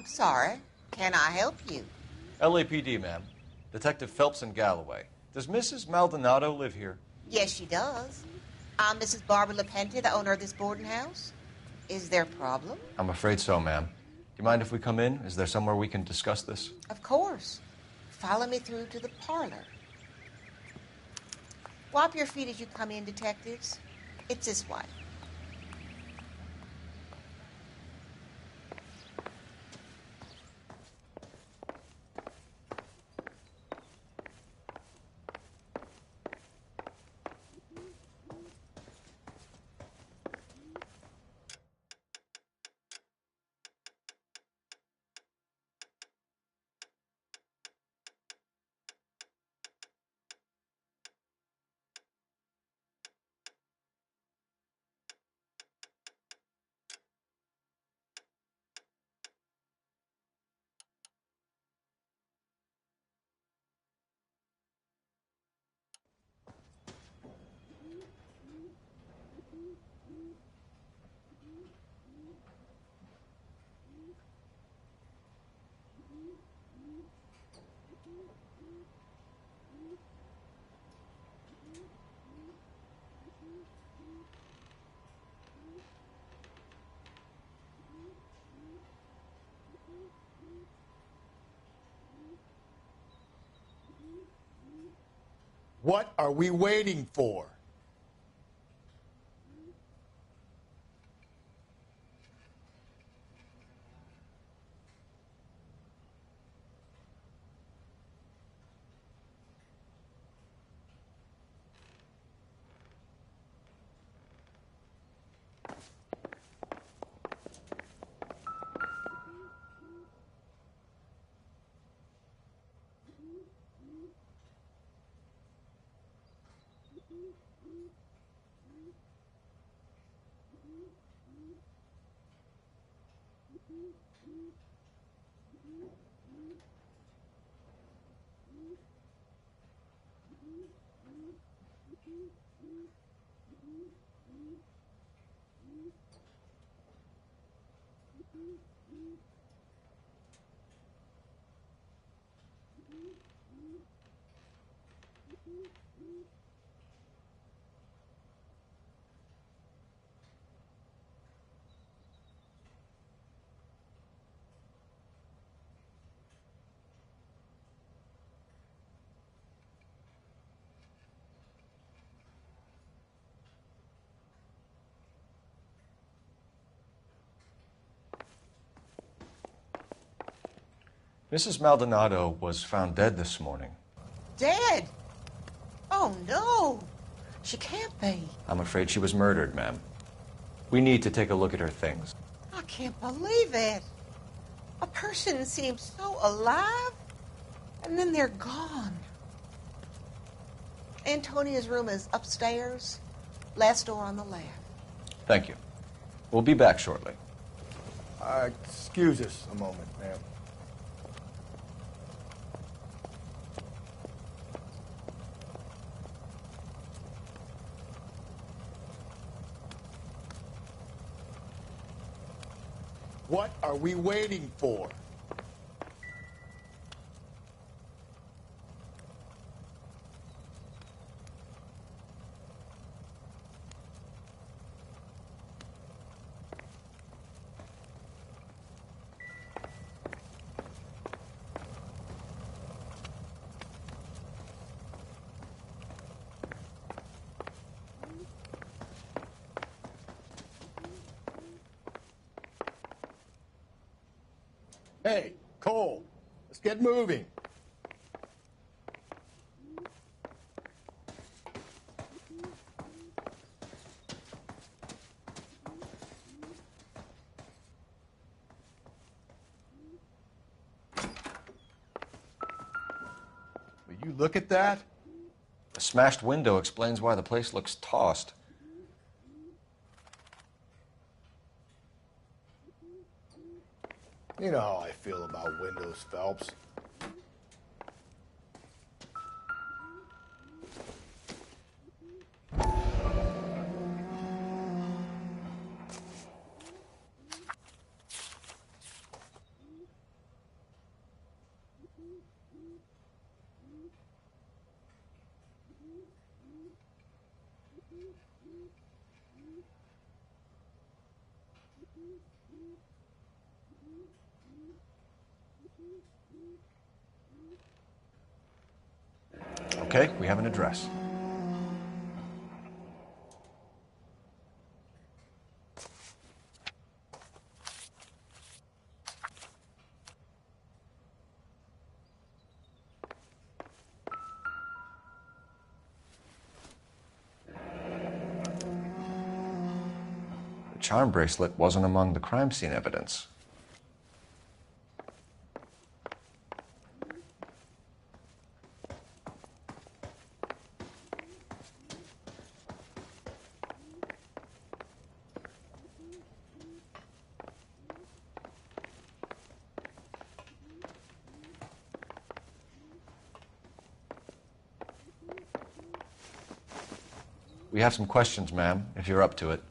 sorry. Can I help you? LAPD, ma'am. Detective Phelps and Galloway. Does Mrs. Maldonado live here? Yes, she does. I'm Mrs. Barbara LaPente, the owner of this boarding house. Is there a problem? I'm afraid so, ma'am. Do you mind if we come in? Is there somewhere we can discuss this? Of course. Follow me through to the parlor. Wipe your feet as you come in, detectives. It's this way. What are we waiting for? Mrs. Maldonado was found dead this morning. Dead? Oh, no. She can't be. I'm afraid she was murdered, ma'am. We need to take a look at her things. I can't believe it. A person seems so alive, and then they're gone. Antonia's room is upstairs, last door on the left. Thank you. We'll be back shortly. Excuse us a moment, ma'am. What are we waiting for? Hey, Cole, let's get moving. Will you look at that? The smashed window explains why the place looks tossed. You know how I feel about windows, Phelps. Okay, we have an address. The charm bracelet wasn't among the crime scene evidence. We have some questions, ma'am, if you're up to it.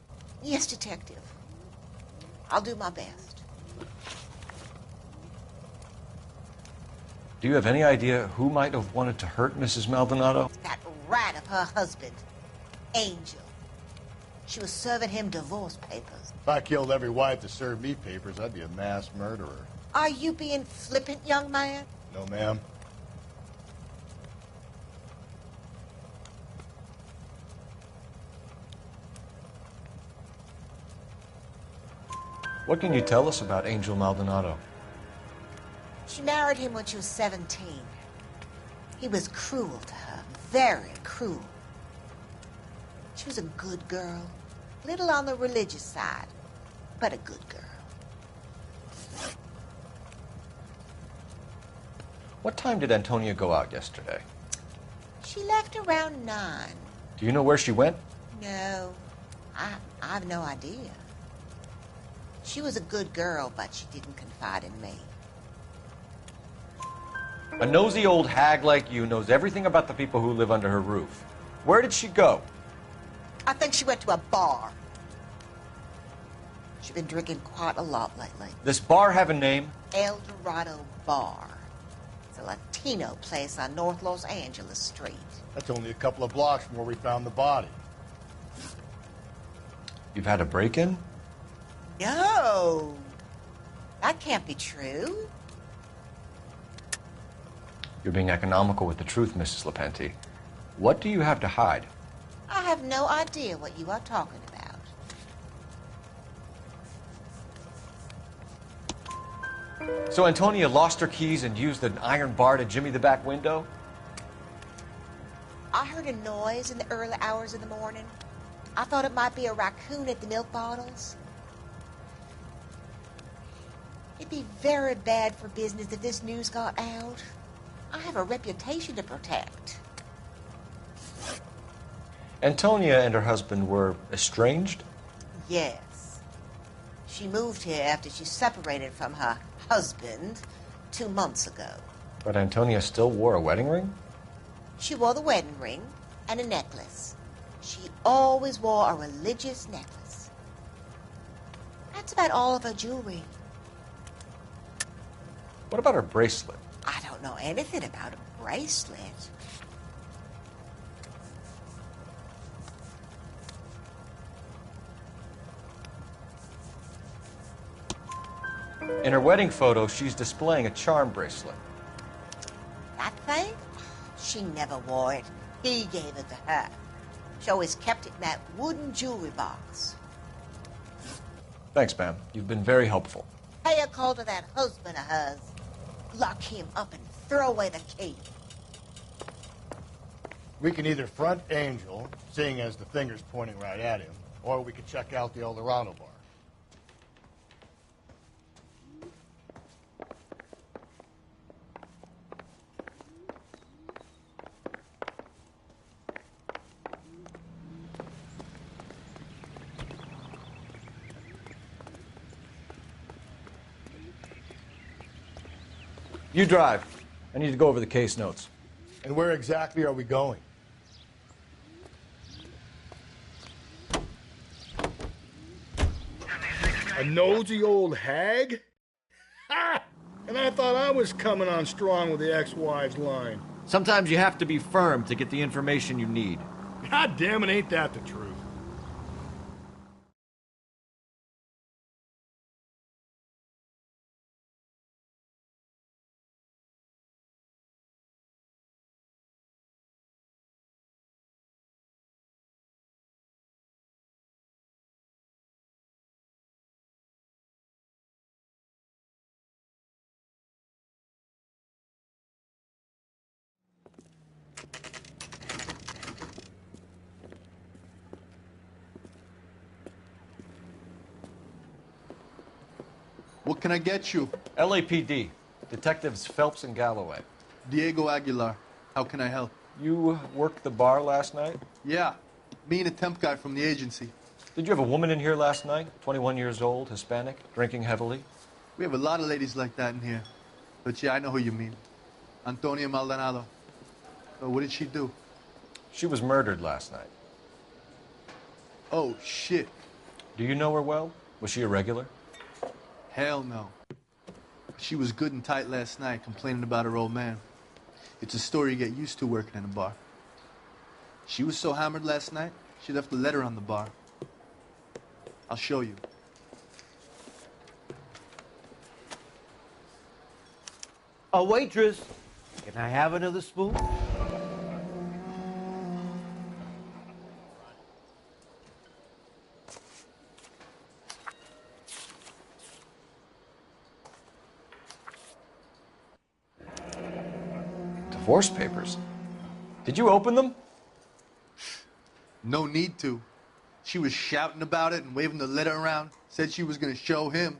Yes, Detective. I'll do my best. Do you have any idea who might have wanted to hurt Mrs. Maldonado? That rat of her husband, Angel. She was serving him divorce papers. If I killed every wife to serve me papers, I'd be a mass murderer. Are you being flippant, young man? No, ma'am. What can you tell us about Angel Maldonado? She married him when she was 17. He was cruel to her, very cruel. She was a good girl, little on the religious side, but a good girl. What time did Antonia go out yesterday? She left around 9. Do you know where she went? No, I have no idea. She was a good girl, but she didn't confide in me. A nosy old hag like you knows everything about the people who live under her roof. Where did she go? I think she went to a bar. She's been drinking quite a lot lately. This bar have a name? El Dorado Bar. It's a Latino place on North Los Angeles Street. That's only a couple of blocks from where we found the body. You've had a break-in? No, that can't be true. You're being economical with the truth, Mrs. Lepenti. What do you have to hide? I have no idea what you are talking about. So Antonia lost her keys and used an iron bar to jimmy the back window? I heard a noise in the early hours of the morning. I thought it might be a raccoon at the milk bottles. It'd be very bad for business if this news got out. I have a reputation to protect. Antonia and her husband were estranged? Yes. She moved here after she separated from her husband 2 months ago. But Antonia still wore a wedding ring? She wore the wedding ring and a necklace. She always wore a religious necklace. That's about all of her jewelry. What about her bracelet? I don't know anything about a bracelet. In her wedding photo, she's displaying a charm bracelet. That thing? She never wore it. He gave it to her. She always kept it in that wooden jewelry box. Thanks, ma'am. You've been very helpful. Pay a call to that husband of hers. Lock him up and throw away the key. We can either front Angel, seeing as the finger's pointing right at him, or we could check out the El Dorado bar. You drive. I need to go over the case notes. And where exactly are we going? A nosy old hag? Ha! And I thought I was coming on strong with the ex-wives line. Sometimes you have to be firm to get the information you need. God damn it, ain't that the truth? What can I get you? LAPD. Detectives Phelps and Galloway. Diego Aguilar. How can I help? You worked the bar last night? Yeah. Me and a temp guy from the agency. Did you have a woman in here last night? 21 years old, Hispanic, drinking heavily? We have a lot of ladies like that in here. But yeah, I know who you mean. Antonia Maldonado. What did she do? She was murdered last night. Oh, shit. Do you know her well? Was she a regular? Hell no. She was good and tight last night, complaining about her old man. It's a story you get used to working in a bar. She was so hammered last night, she left a letter on the bar. I'll show you. A waitress, can I have another spoon? Divorce papers. Did you open them? No need to. She was shouting about it and waving the letter around. Said she was going to show him.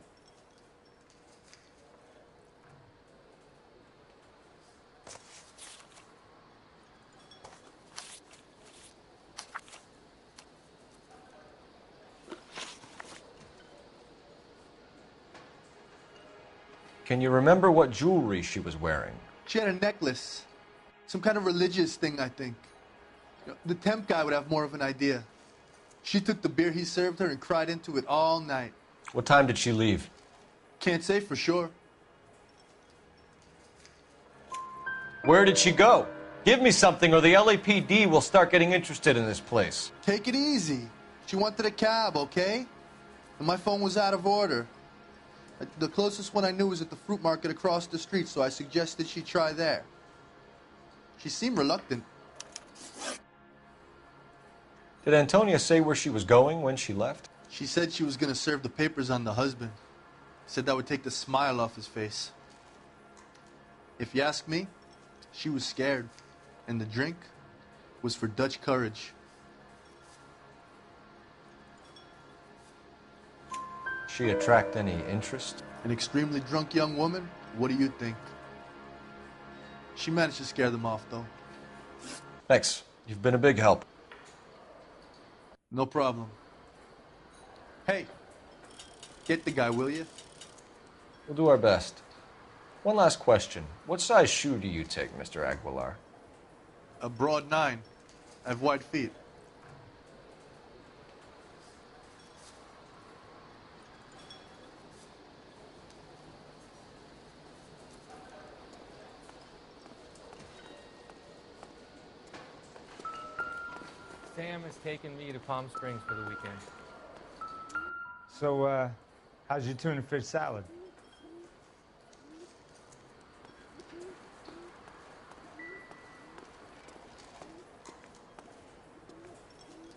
Can you remember what jewelry she was wearing? She had a necklace. Some kind of religious thing, I think. The temp guy would have more of an idea. She took the beer he served her and cried into it all night. What time did she leave? Can't say for sure. Where did she go? Give me something or the LAPD will start getting interested in this place. Take it easy. She wanted a cab, okay? And my phone was out of order. The closest one I knew was at the fruit market across the street, so I suggested she try there. She seemed reluctant. Did Antonia say where she was going when she left? She said she was going to serve the papers on the husband. Said that would take the smile off his face. If you ask me, she was scared. And the drink was for Dutch courage. She attract any interest? An extremely drunk young woman? What do you think? She managed to scare them off, though. Thanks. You've been a big help. No problem. Hey, get the guy, will you? We'll do our best. One last question. What size shoe do you take, Mr. Aguilar? A broad 9. I have wide feet. Sam has taken me to Palm Springs for the weekend. So, how's your tuna fish salad?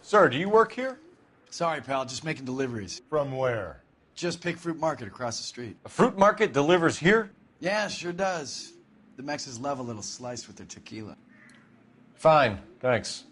Sir, do you work here? Sorry, pal, just making deliveries. From where? Just Pick Fruit Market across the street. A fruit market delivers here? Yeah, sure does. The Mexes love a little slice with their tequila. Fine, thanks.